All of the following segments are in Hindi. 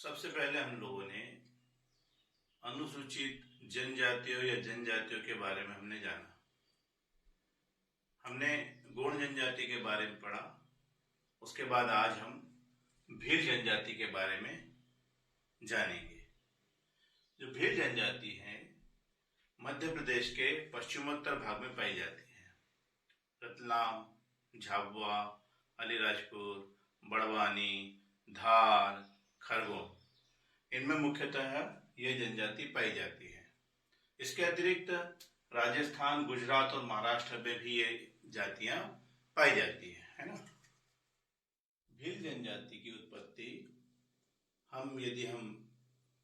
सबसे पहले हम लोगों ने अनुसूचित जनजातियों या जनजातियों के बारे में हमने जाना। हमने गौड़ जनजाति के बारे में पढ़ा। उसके बाद आज हम भील जनजाति के बारे में जानेंगे। जो भील जनजाति है मध्य प्रदेश के पश्चिमोत्तर भाग में पाई जाती है। रतलाम, झाबुआ, अलीराजपुर, बड़वानी, धार, खरगोन, इनमें मुख्यतः यह जनजाति पाई जाती है। इसके अतिरिक्त राजस्थान, गुजरात और महाराष्ट्र में भी ये जातियां पाई जाती है ना। भील जनजाति की उत्पत्ति यदि हम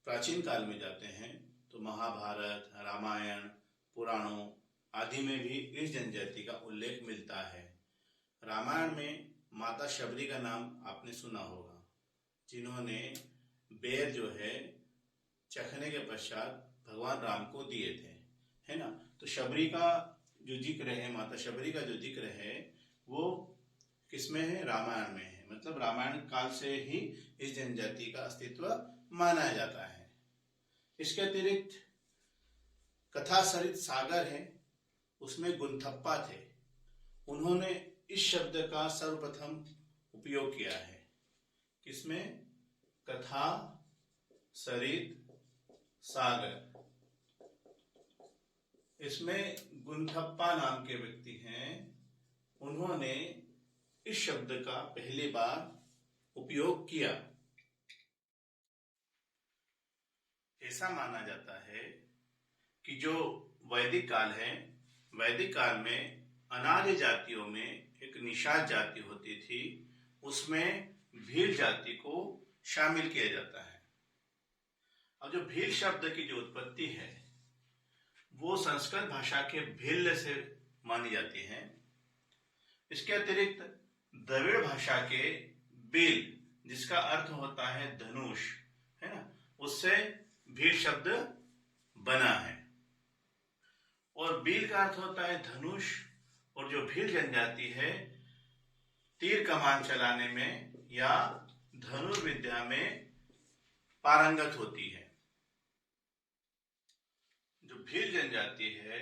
प्राचीन काल में जाते हैं तो महाभारत, रामायण, पुराणों आदि में भी इस जनजाति का उल्लेख मिलता है। रामायण में माता शबरी का नाम आपने सुना होगा, जिन्होंने बेर जो है चखने के पश्चात भगवान राम को दिए थे, है ना। तो शबरी का जो जिक्र है, माता शबरी का जो जिक्र है वो किसमें है? रामायण में है। मतलब रामायण काल से ही इस जनजाति का अस्तित्व माना जाता है। इसके अतिरिक्त कथा सरित सागर है, उसमें गुंथप्पा थे। उन्होंने इस शब्द का सर्वप्रथम उपयोग किया है। किसमें? कथा सरित सागर। इसमें गुंथप्पा नाम के व्यक्ति हैं, उन्होंने इस शब्द का पहली बार उपयोग किया। ऐसा माना जाता है कि जो वैदिक काल है, वैदिक काल में अनार्य जातियों में एक निषाद जाति होती थी, उसमें भील जाति को शामिल किया जाता है। अब जो भील शब्द की जो उत्पत्ति है वो संस्कृत भाषा के भील से मानी जाती है। इसके अतिरिक्त द्रविड़ भाषा के बील, जिसका अर्थ होता है धनुष, है ना, उससे भील शब्द बना है। और बील का अर्थ होता है धनुष। और जो भील जनजाति है तीर कमान चलाने में या धनुर्विद्या में पारंगत होती है। जो भील जनजाति है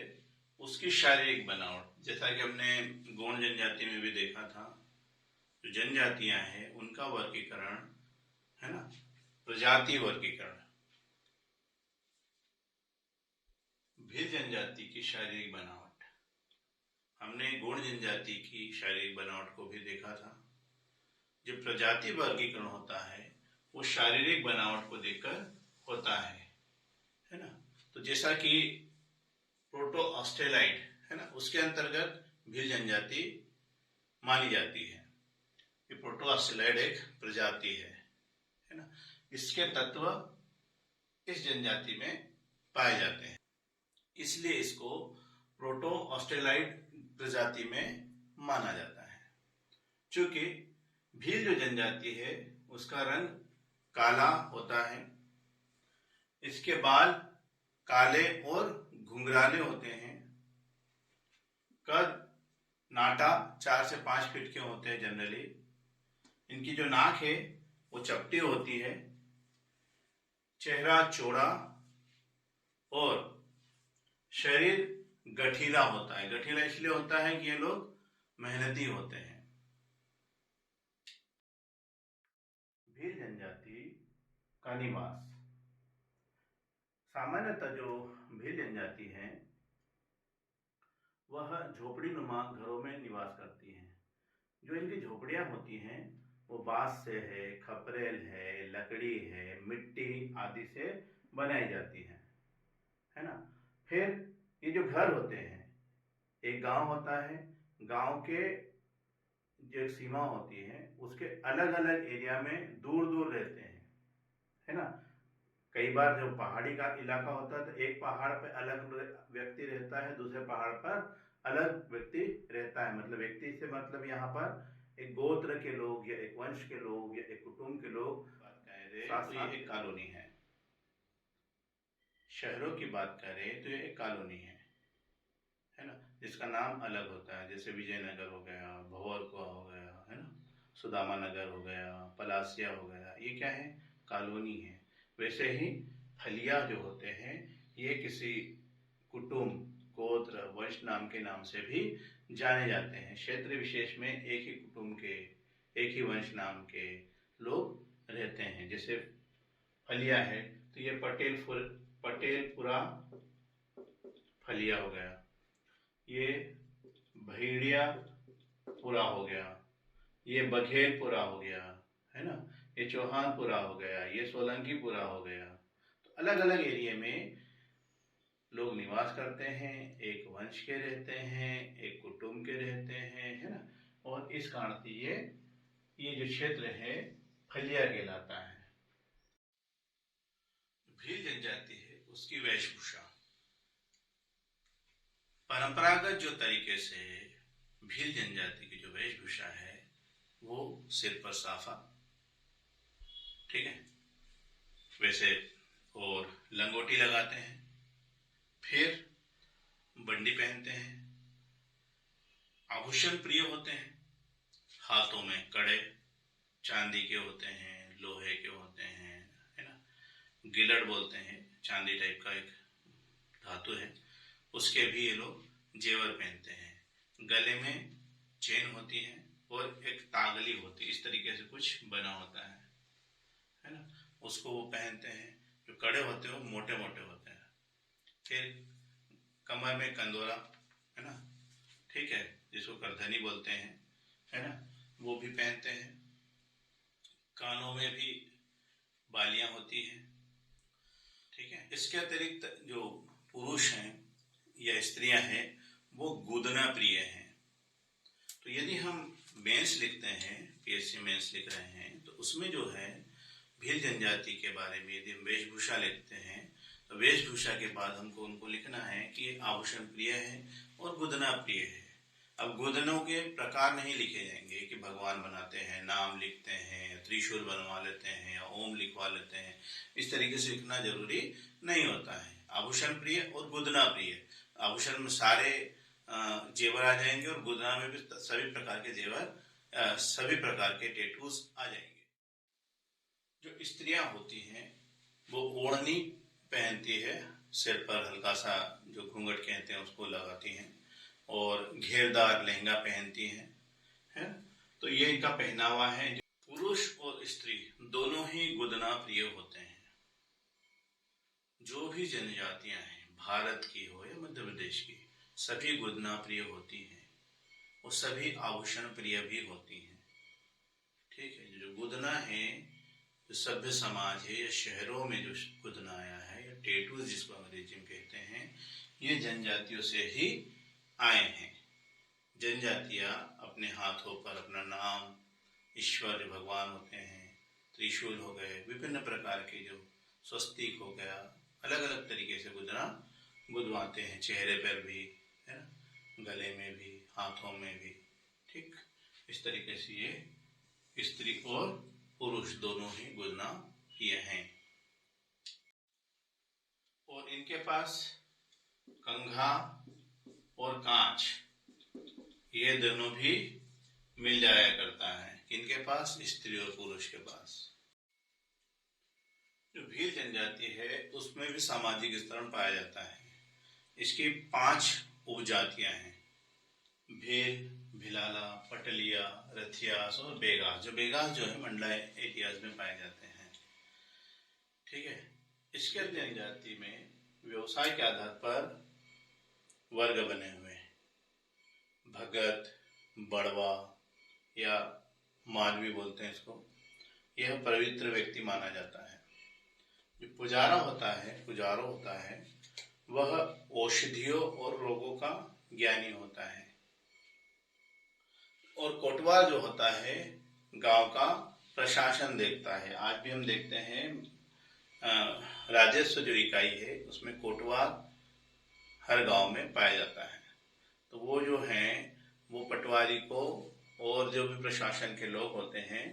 उसकी शारीरिक बनावट, जैसा कि हमने गौड़ जनजाति में भी देखा था, जो जनजातियां हैं उनका वर्गीकरण, है ना, प्रजाति वर्गीकरण। भील जनजाति की शारीरिक बनावट, हमने गौड़ जनजाति की शारीरिक बनावट को भी देखा था। जो प्रजाति वर्गीकरण होता है वो शारीरिक बनावट को देखकर होता है ना। तो जैसा कि प्रोटो ऑस्ट्रेलाइड है ना, उसके अंतर्गत भील जनजाति मानी जाती है। ये प्रोटो ऑस्ट्रेलाइड एक प्रजाति है ना। इसके तत्व इस जनजाति में पाए जाते हैं, इसलिए इसको प्रोटो ऑस्ट्रेलाइड प्रजाति में माना जाता है। चूंकि भील जो जनजाति है उसका रंग काला होता है, इसके बाल काले और घुंघराले होते हैं, कद नाटा 4 से 5 फीट के होते हैं जनरली। इनकी जो नाक है वो चपटी होती है, चेहरा चौड़ा और शरीर गठीला होता है। गठीला इसलिए होता है कि ये लोग मेहनती होते हैं। भील जनजाति का निवास, सामान्यतः जो भील जनजाति है वह झोपड़ी नुमा घरों में निवास करती हैं। जो इनकी झोपड़ियां होती हैं वो बांस से है, खपरेल है, लकड़ी है, मिट्टी आदि से बनाई जाती है ना। फिर ये जो घर होते हैं, एक गांव होता है, गांव के जो सीमा होती है उसके अलग अलग एरिया में दूर दूर रहते हैं, है ना। कई बार जो पहाड़ी का इलाका होता है तो एक पहाड़ पे अलग व्यक्ति रहता है, दूसरे पहाड़ पर अलग व्यक्ति रहता है। मतलब व्यक्ति से मतलब यहाँ पर एक गोत्र के लोग या एक वंश के लोग या एक कुटुंब के लोग बात करें तो ये एक कॉलोनी है। शहरों की बात करें तो ये एक कॉलोनी है ना, जिसका नाम अलग होता है। जैसे विजयनगर हो गया, भंवरकुआ हो गया, है ना, सुदामा नगर हो गया, पलासिया हो गया, ये क्या है? कॉलोनी है। वैसे ही फलिया जो होते हैं ये किसी कुटुंब, गोत्र, वंश नाम के नाम से भी जाने जाते हैं। क्षेत्र विशेष में एक ही कुटुंब के, एक ही वंश नाम के लोग रहते हैं। जैसे फलिया है तो ये पटेलपुरा फलिया हो गया, ये भेड़िया पुरा हो गया, ये बघेलपुरा हो गया, है ना, ये चौहानपुरा हो गया, ये सोलंकीपुरा हो गया। तो अलग अलग एरिया में लोग निवास करते हैं, एक वंश के रहते हैं, एक कुटुंब के रहते हैं, है ना। और इस कारण से ये जो क्षेत्र है फलिया कहलाता है। भील जनजाति है उसकी वेशभूषा, परंपरागत जो तरीके से भील जनजाति की जो वेशभूषा है वो सिर पर साफा, ठीक है, वैसे, और लंगोटी लगाते हैं, फिर बंडी पहनते हैं, आभूषण प्रिय होते हैं, हाथों में कड़े चांदी के होते हैं, लोहे के होते हैं, है ना, गिलट बोलते हैं, चांदी टाइप का एक धातु है, उसके भी ये लोग जेवर पहनते हैं। गले में चेन होती है और एक तागली होती है, इस तरीके से कुछ बना होता है ना, उसको वो पहनते हैं। जो कड़े होते हैं वो मोटे मोटे होते हैं। फिर कमर में कंदोरा, है ना, ठीक है, जिसको करधनी बोलते हैं, है ना, वो भी पहनते हैं। कानों में भी बालियां होती हैं, ठीक है। इसके अतिरिक्त जो पुरुष हैं या स्त्रियां हैं वो गुदना प्रिय हैं। तो यदि हम मेंस लिखते हैं, पीएससी मेंस लिख रहे हैं, तो उसमें जो है भील जनजाति के बारे में यदि हम वेशभूषा लिखते हैं तो वेशभूषा के बाद हमको उनको लिखना है कि आभूषण प्रिय है और गुदना प्रिय है। अब गुदनों के प्रकार नहीं लिखे जाएंगे कि भगवान बनाते हैं, नाम लिखते हैं, त्रिशूल बनवा लेते हैं या ओम लिखवा लेते हैं, इस तरीके से लिखना जरूरी नहीं होता है। आभूषण प्रिय और गुदना प्रिय, आभूषण में सारे जेवर आ जाएंगे और गुदना में भी सभी प्रकार के जेवर, सभी प्रकार के टैटूज आ जाएंगे। जो स्त्रियां होती हैं वो ओढ़नी पहनती है, सिर पर हल्का सा जो घूंघट कहते हैं उसको लगाती हैं और घेरदार लहंगा पहनती हैं, है। तो ये इनका पहनावा है। पुरुष और स्त्री दोनों ही गुदना प्रिय होते हैं। जो भी जनजातियां हैं भारत की हो या मध्य प्रदेश की, सभी गुदना प्रिय होती हैं और सभी आभूषण प्रिय भी होती हैं, ठीक है। जो गुदना है, जो सभ्य समाज है या शहरों में जो गुदना आया है या टैटूज जिसको अंग्रेजी में कहते हैं, ये जनजातियों से ही आए हैं। जनजातियां अपने हाथों पर अपना नाम, ईश्वर भगवान होते हैं, त्रिशूल हो गए, विभिन्न प्रकार के जो स्वस्तिक हो गया, अलग अलग तरीके से गुदना गुदवाते हैं, चेहरे पर भी, है ना, गले में भी, हाथों में भी, ठीक। इस तरीके से ये स्त्री और पुरुष दोनों ही गुदना किए हैं। और इनके पास कंघा और कांच ये दोनों भी मिल जाया करता है। इनके पास, स्त्री और पुरुष के पास। जो भील जनजाति है उसमें भी सामाजिक स्तरण पाया जाता है। इसकी 5 उपजातियां हैं, भील, भिलाला, पटलिया, रथियास और बेगास। जो बेगास जो है मंडला एरियाज में पाए जाते हैं, ठीक है। इसके जनजाति में व्यवसाय के आधार पर वर्ग बने हुए हैं। भगत, बड़वा या मालवी बोलते हैं इसको, यह पवित्र व्यक्ति माना जाता है। जो पुजारो होता है वह औषधियों और रोगों का ज्ञानी होता है। और कोटवाल जो होता है गांव का प्रशासन देखता है। आज भी हम देखते हैं राजस्व जो इकाई है उसमें कोटवाल हर गांव में पाया जाता है। तो वो जो है वो पटवारी को और जो भी प्रशासन के लोग होते हैं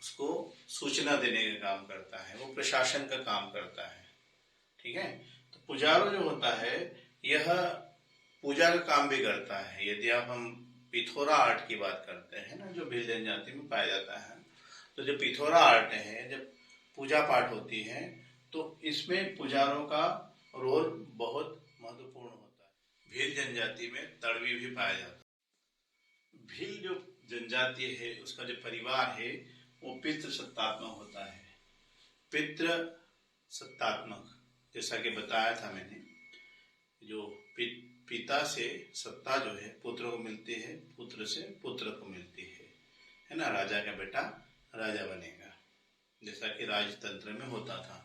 उसको सूचना देने का काम करता है, वो प्रशासन का काम करता है, ठीक है। तो पुजारो जो होता है यह पूजा का काम भी करता है। यदि आप हम पिथौरा आर्ट की बात करते हैं ना, जो भील जनजाति में पाया जाता है, तो जो पिथौरा आर्ट है, जब पूजा पाठ होती है, तो इसमें पुजारों का रोल बहुत महत्वपूर्ण होता है। भील जनजाति में तड़वी भी पाया जाता है। भील जो जनजाति है उसका जो परिवार है वो पितृ सत्तात्मक होता है। पितृ सत्तात्मक, जैसा कि बताया था मैंने, जो पिता से सत्ता जो है पुत्र को मिलती है, पुत्र से पुत्र को मिलती है ना। राजा का बेटा राजा बनेगा, जैसा कि राजतंत्र में होता था।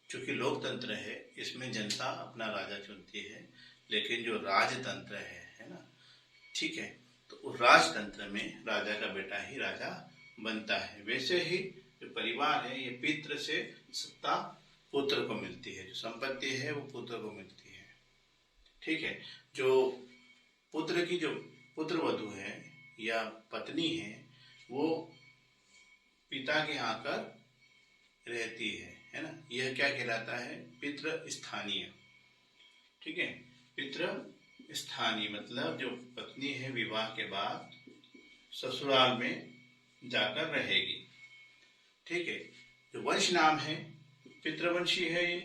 चूंकि लोकतंत्र है, इसमें जनता अपना राजा चुनती है, लेकिन जो राजतंत्र है ना, ठीक है, तो राजतंत्र में राजा का बेटा ही राजा बनता है। वैसे ही जो परिवार है ये पितृ से सत्ता पुत्र को मिलती है, जो संपत्ति है वो पुत्र को मिलती है, ठीक है। जो पुत्र की जो पुत्र वधु है या पत्नी है वो पिता के यहाँ आकर रहती है ना। यह क्या कहलाता है? पितृ स्थानीय, ठीक है। पितृ स्थानीय मतलब जो पत्नी है विवाह के बाद ससुराल में जाकर रहेगी, ठीक है। जो वंश नाम है पितृवंशी है ये,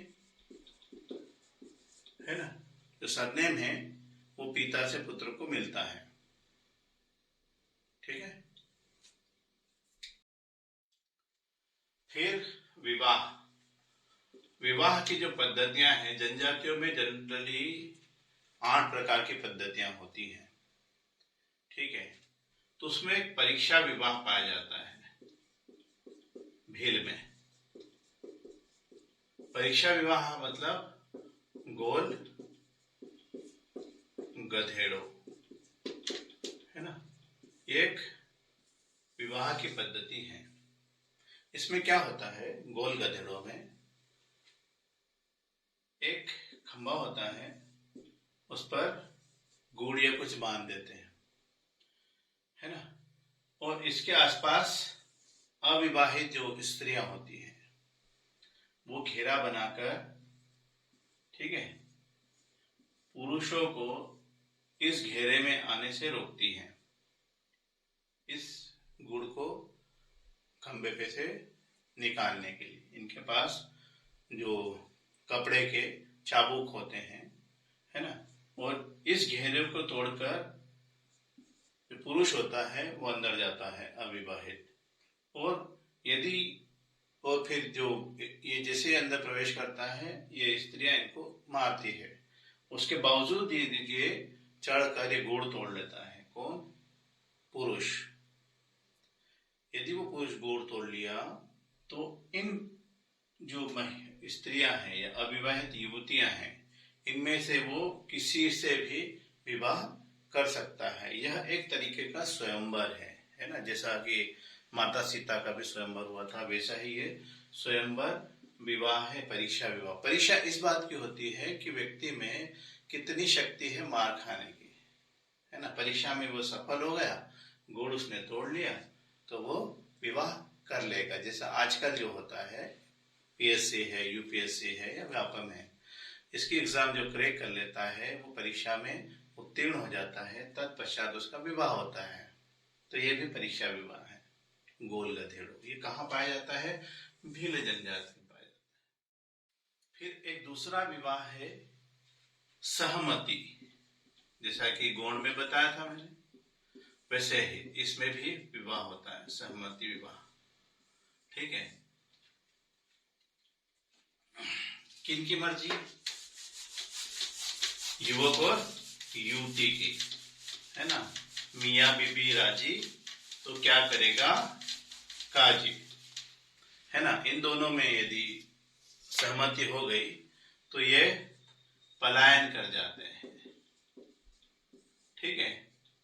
है ना। जो सरनेम है वो पिता से पुत्र को मिलता है, ठीक है। फिर विवाह। विवाह की जो पद्धतियां हैं, जनजातियों में जनरली 8 प्रकार की पद्धतियां होती हैं, ठीक है। तो उसमें एक परीक्षा विवाह पाया जाता है भील में। परीक्षा विवाह मतलब गोल गधेड़ो, है ना, एक विवाह की पद्धति है। इसमें क्या होता है, गोल गधेड़ों में एक खंभा होता है, उस पर गुड़ या कुछ बांध देते हैं, है ना, और इसके आसपास अविवाहित जो स्त्रियां होती हैं वो घेरा बनाकर, ठीक है, पुरुषों को इस घेरे में आने से रोकती हैं। इस गुड़ को खंबे पे से निकालने के लिए इनके पास जो कपड़े के चाबुक होते हैं, है ना, और इस घेरे को तोड़कर जो पुरुष होता है वो अंदर जाता है अविवाहित, और फिर जो ये जैसे अंदर प्रवेश करता है ये स्त्रियां इनको मारती है। उसके बावजूद ये चढ़कर ये गुड़ तोड़ लेता है। कौन? पुरुष। यदि वो पुरुष गुड़ तोड़ लिया तो इन जो स्त्रियां हैं या अविवाहित युवतियां हैं, इनमें से वो किसी से भी विवाह कर सकता है। यह एक तरीके का स्वयंवर है ना। जैसा कि माता सीता का भी स्वयंवर हुआ था, वैसा ही ये स्वयंवर विवाह है, परीक्षा विवाह। परीक्षा इस बात की होती है कि व्यक्ति में कितनी शक्ति है मार खाने की, है ना। परीक्षा में वो सफल हो गया, गुड़ उसने तोड़ लिया, तो वो विवाह कर लेगा। जैसा आजकल जो होता है, पीएससी है, यूपीएससी है या व्यापम है, इसकी एग्जाम जो क्रैक कर लेता है वो परीक्षा में उत्तीर्ण हो जाता है, तत्पश्चात उसका विवाह होता है। तो ये भी परीक्षा विवाह है, गोल गधेड़ो। ये कहाँ पाया जाता है? भील जनजाति में पाया जाता है। फिर एक दूसरा विवाह है सहमति। जैसा कि गौण में बताया था मैंने, वैसे ही इसमें भी विवाह होता है, सहमति विवाह, ठीक है। किनकी मर्जी? युवक और युवती की, है ना। मियाँ बीबी राजी तो क्या करेगा काजी, है ना। इन दोनों में यदि सहमति हो गई तो ये पलायन कर जाते हैं, ठीक है,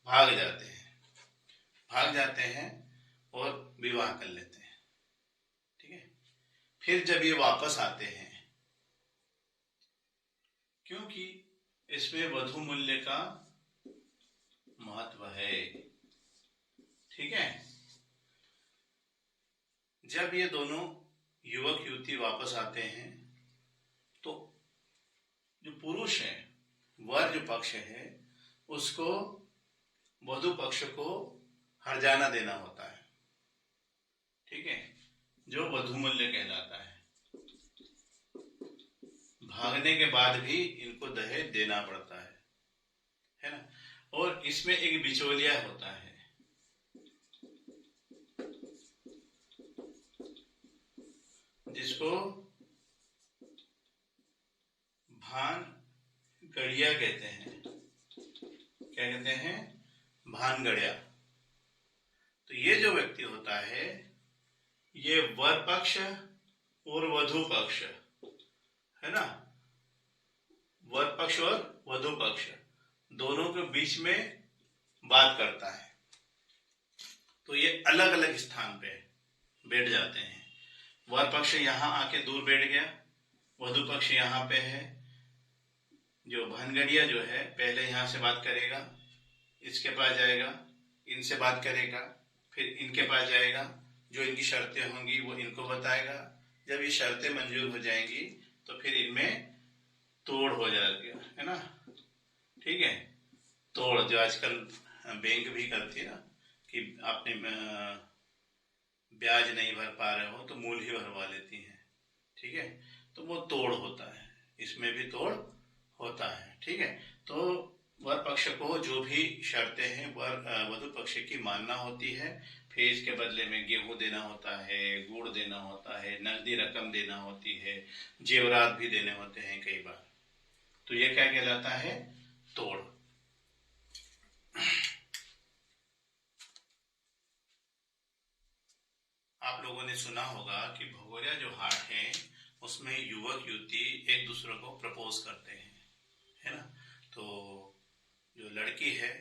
भाग जाते हैं और विवाह कर लेते हैं, ठीक है। फिर जब ये वापस आते हैं, क्योंकि इसमें वधु मूल्य का महत्व है, ठीक है। जब ये दोनों युवक युवती वापस आते हैं तो जो पुरुष है, वर जो पक्ष है, उसको वधु पक्ष को हर्जाना देना होता है, ठीक है। जो वधू मूल्य कहलाता है। भागने के बाद भी इनको दहेज देना पड़ता है ना। और इसमें एक बिचौलिया होता है, जिसको भान गड़िया कहते हैं। क्या कहते हैं? भान गड़िया। तो ये जो व्यक्ति होता है, ये वर पक्ष और वधू पक्ष, है ना, वर पक्ष और वधू पक्ष दोनों के बीच में बात करता है। तो ये अलग अलग स्थान पे बैठ जाते हैं। वर पक्ष यहाँ आके दूर बैठ गया, वधू पक्ष यहाँ पे है। जो भानगड़िया जो है पहले यहाँ से बात करेगा, इसके पास जाएगा, इनसे बात करेगा, फिर इनके पास जाएगा, जो इनकी शर्तें होंगी वो इनको बताएगा। जब ये शर्तें मंजूर हो जाएंगी तो फिर इनमें तोड़ हो जाएगा, है ना। ठीक है, तोड़ जो आजकल बैंक भी करती है ना, कि आपने ब्याज नहीं भर पा रहे हो तो मूल ही भरवा लेती हैं। ठीक है, तो वो तोड़ होता है, इसमें भी तोड़ होता है। ठीक है, तो वर पक्ष को जो भी शर्तें हैं वधू पक्ष की मानना होती है। फिर इसके बदले में गेहूं देना होता है, गुड़ देना होता है, नकदी रकम देना होती है, जेवरात भी देने होते हैं कई बार। तो ये क्या कहलाता है? तोड़। आप लोगों ने सुना होगा कि भगोरिया जो हाट है उसमें युवक युवती एक दूसरे को प्रपोज करते हैं, है ना। तो जो लड़की है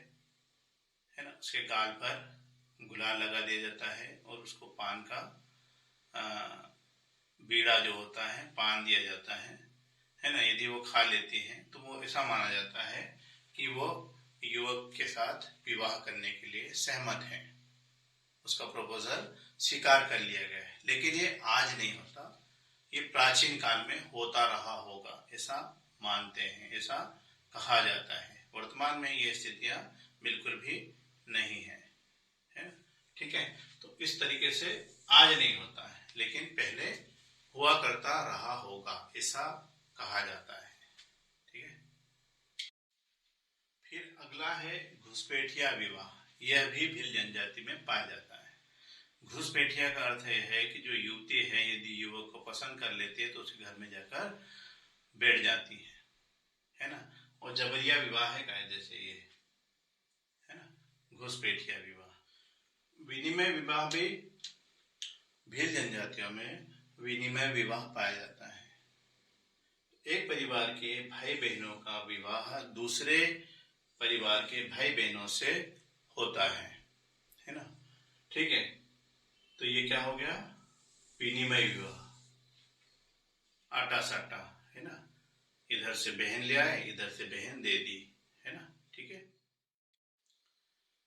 ना, उसके गाल पर गुलाल लगा दिया जाता है और उसको पान का बीड़ा जो होता है पान दिया जाता है ना। यदि वो खा लेती है तो वो ऐसा माना जाता है कि वो युवक के साथ विवाह करने के लिए सहमत है, उसका प्रपोजल स्वीकार कर लिया गया है। लेकिन ये आज नहीं होता, ये प्राचीन काल में होता रहा होगा, ऐसा मानते हैं, ऐसा कहा जाता है। वर्तमान में ये स्थितियां बिल्कुल भी नहीं है, है ना। ठीक है, तो इस तरीके से आज नहीं होता है, लेकिन पहले हुआ करता रहा होगा, ऐसा कहा जाता है। ठीक है, फिर अगला है घुसपैठिया विवाह। यह भी भील जनजाति में पाया जाता है। घुसपैठिया का अर्थ है कि जो युवती है यदि युवक को पसंद कर लेती है तो उसके घर में जाकर बैठ जाती है ना। और जबरिया विवाह है कायदे से ये, है ना, घुसपैठिया विवाह। विनिमय विवाह भी भील जनजातियों में विनिमय विवाह पाया जाता है। एक परिवार के भाई बहनों का विवाह दूसरे परिवार के भाई बहनों से होता है ना। ठीक है, तो ये क्या हो गया? विनिमय विवाह, आटा साटा, है ना, इधर से बहन ले आए, इधर से बहन दे दी, है ना। ठीक है,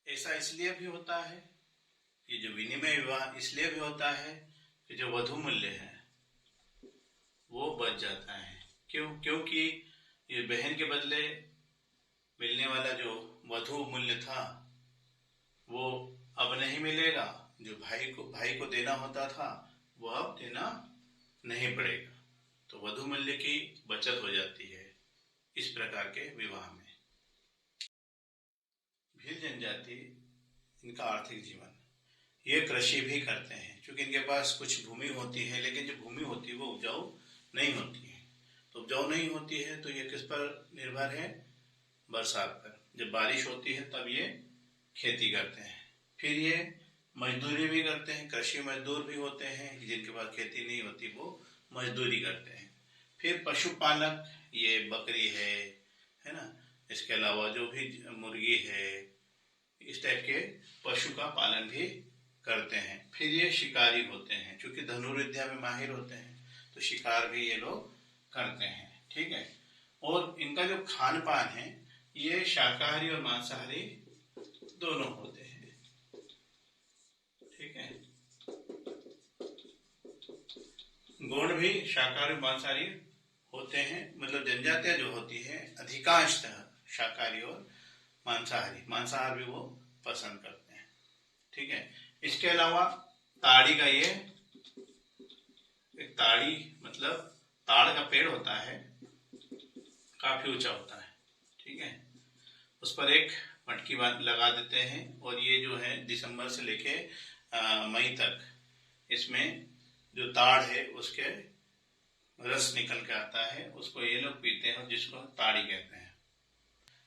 ऐसा इसलिए भी होता है, ये जो विनिमय विवाह इसलिए भी होता है कि जो वधू मूल्य है वो बच जाता है। क्यों? क्योंकि ये बहन के बदले मिलने वाला जो वधू मूल्य था वो अब नहीं मिलेगा। जो भाई को देना होता था वो अब देना नहीं पड़ेगा, तो वधू मूल्य की बचत हो जाती है इस प्रकार के विवाह में। भील जनजाति, इनका आर्थिक जीवन, ये कृषि भी करते हैं। क्योंकि इनके पास कुछ भूमि होती है, लेकिन जो भूमि होती है वो उपजाऊ नहीं होती है। तो उपजाऊ नहीं होती है तो ये किस पर निर्भर है? बरसात पर। जब बारिश होती है तब ये खेती करते हैं। फिर ये मजदूरी भी करते हैं, कृषि मजदूर भी होते हैं, जिनके पास खेती नहीं होती वो मजदूरी करते हैं। फिर पशुपालक, ये बकरी है ना, इसके अलावा जो भी मुर्गी है, इस टाइप के पशु का पालन भी करते हैं। फिर ये शिकारी होते हैं, क्योंकि धनुर्विद्या में माहिर होते हैं तो शिकार भी ये लोग करते हैं। ठीक है, और इनका जो खान पान है ये शाकाहारी और मांसाहारी दोनों होते हैं। ठीक है, गौड़ भी शाकाहारी मांसाहारी होते हैं। मतलब जनजातियां जो होती है अधिकांशतः शाकाहारी और मांसाहार भी वो पसंद करते हैं। ठीक है, इसके अलावा ताड़ी का ये ताड़ी मतलब ताड़ का पेड़ होता है, काफी ऊंचा होता है, ठीक है। उस पर एक मटकी लगा देते हैं और ये जो है दिसंबर से लेके मई तक इसमें जो ताड़ है उसके रस निकल के आता है, उसको ये लोग पीते हैं, जिसको ताड़ी कहते हैं।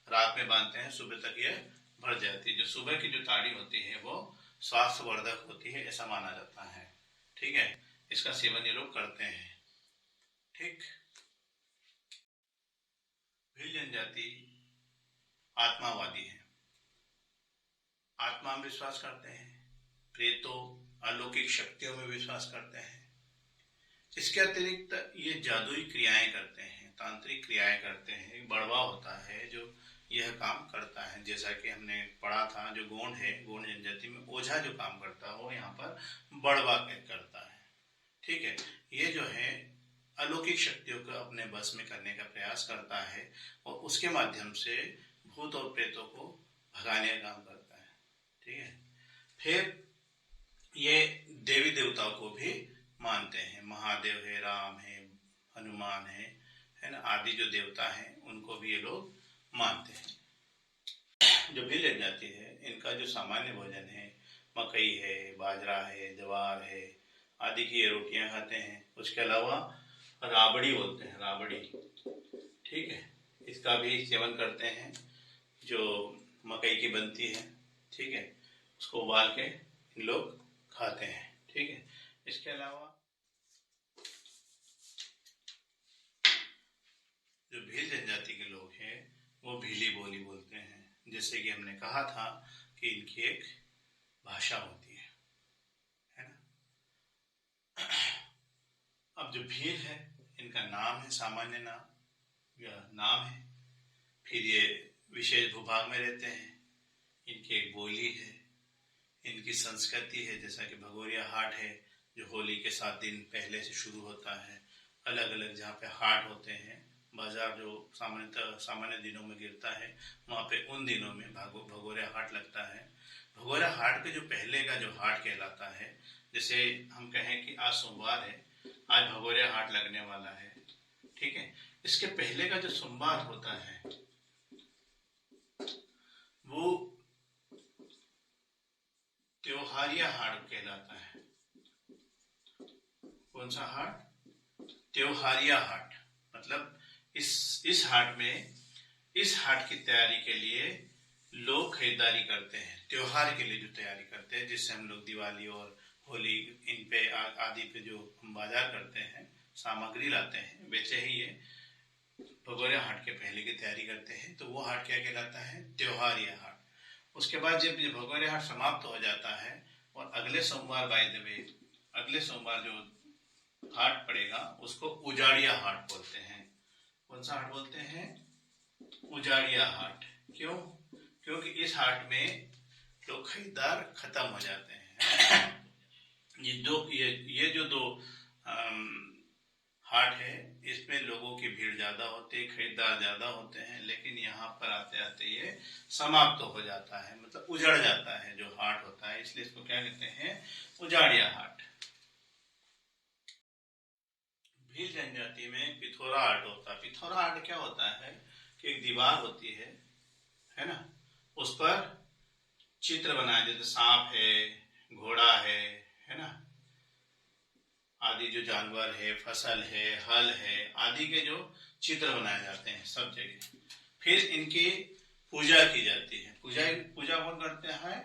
रात में बांधते हैं, सुबह तक ये भर जाती है। जो सुबह की जो ताड़ी होती है वो स्वास्थ्यवर्धक होती है, ऐसा माना जाता है, ठीक है। इसका सेवन ये लोग करते हैं, ठीक। भील जनजाति आत्मावादी है, आत्मा में विश्वास करते हैं, प्रेतों अलौकिक शक्तियों में विश्वास करते हैं। इसके अतिरिक्त ये जादुई क्रियाएं करते हैं, तांत्रिक क्रियाएं करते हैं। एक बड़वा होता है जो यह काम करता है, जैसा कि हमने पढ़ा था, जो गोंड है, गोंड जनजाति में ओझा जो काम करता है वो यहाँ पर बड़वा करता है, ठीक है। ये जो है अलौकिक शक्तियों को अपने बस में करने का प्रयास करता है और उसके माध्यम से भूत और प्रेतों को भगाने का काम करता है, ठीक है। फिर ये देवी देवताओं को भी मानते हैं, महादेव है, राम है, हनुमान है ना, आदि जो देवता हैं उनको भी ये लोग मानते हैं। जो भील जनजाति है इनका जो सामान्य भोजन है मकई है, बाजरा है, ज्वार है आदि की ये रोटियां खाते हैं। उसके अलावा राबड़ी बोलते हैं, राबड़ी, ठीक है, इसका भी सेवन करते हैं, जो मकई की बनती है, ठीक है, उसको उबाल के इन लोग खाते हैं, ठीक है। इसके अलावा जो भील जनजाति के लोग हैं वो भीली बोली बोलते हैं, जैसे कि हमने कहा था कि इनकी एक भाषा होती है ना। अब जो भील है इनका नाम है, सामान्य नाम, यह नाम है। फिर ये विशेष भूभाग में रहते हैं, इनकी एक बोली है, इनकी संस्कृति है, जैसा कि भगोरिया हाट है जो होली के 7 दिन पहले से शुरू होता है। अलग अलग जहाँ पे हाट होते हैं, बाजार जो सामान्य दिनों में गिरता है, वहाँ पे उन दिनों में भगोरिया हाट लगता है। भगोरिया हाट के जो पहले का जो हाट कहलाता है, जैसे हम कहें कि आज सोमवार है, आज भगोरिया हाट लगने वाला है, ठीक है। इसके पहले का जो सोमवार होता है वो त्योहारिया हाट कहलाता है। कौन सा हाट? त्योहारिया हाट। मतलब इस हाट में, इस हाट की तैयारी के लिए लोग खरीदारी करते हैं, त्योहार के लिए जो तैयारी करते हैं, जिससे हम लोग दिवाली और होली इन पे आदि पे जो हम बाजार करते हैं, सामग्री लाते हैं, वैसे ही ये भगोरिया हाट के पहले की तैयारी करते हैं। तो वो हाट क्या कहलाता है? त्योहारिया हाट। उसके बाद जब ये भगोरिया हाट समाप्त हो जाता है और अगले सोमवार, बाय द वे, अगले सोमवार जो हाट पड़ेगा उसको उजाड़िया हाट बोलते हैं। कौन सा हाट बोलते हैं? उजाड़िया हाट। क्यों? क्योंकि इस हाट में लोग खरीदार खत्म हो जाते हैं। ये जो दो हाट है, इसमें लोगों की भीड़ ज्यादा होती है, खरीदार ज्यादा होते हैं, लेकिन यहाँ पर आते आते ये समाप्त हो जाता है, मतलब उजड़ जाता है जो हाट होता है, इसलिए इसको क्या कहते हैं? उजाड़िया हाट। भील जनजाति में पिथौरा आर्ट होता है। पिथौरा आर्ट क्या होता है कि एक दीवार होती है ना, उस पर चित्र बनाए, जैसे सांप है, घोड़ा है ना, आदि जो जानवर है, फसल है, हल है, आदि के जो चित्र बनाए जाते हैं सब जगह। फिर इनकी पूजा की जाती है। पूजा कौन करते हैं?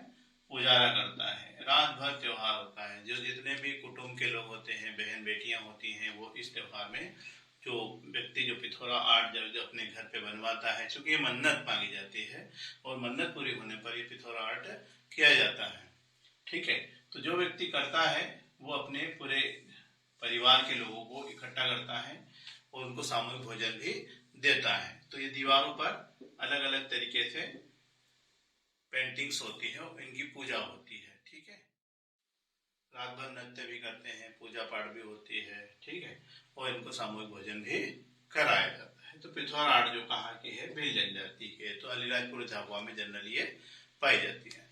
पुजारा करता है। रात भर त्योहार होता है। जो जितने भी कुटुंब के लोग होते हैं, बहन बेटियां होती हैं, वो इस त्योहार में, जो व्यक्ति जो पिथौरा आर्ट जब अपने घर पे बनवाता है, क्योंकि ये मन्नत मांगी जाती है और मन्नत पूरी होने पर ये पिथौरा आर्ट किया जाता है, ठीक है। तो जो व्यक्ति करता है वो अपने पूरे परिवार के लोगों को इकट्ठा करता है और उनको सामूहिक भोजन भी देता है। तो ये दीवारों पर अलग अलग तरीके से पेंटिंग्स होती है और इनकी पूजा होती है, ठीक है। रात भर नृत्य भी करते हैं, पूजा पाठ भी होती है, ठीक है, और इनको सामूहिक भोजन भी कराया जाता है। तो पिथौरा आर्ट जो कहाँ की है? भील जनजाति के। तो अलीराजपुर झाबुआ में जनरली ये पाई जाती है।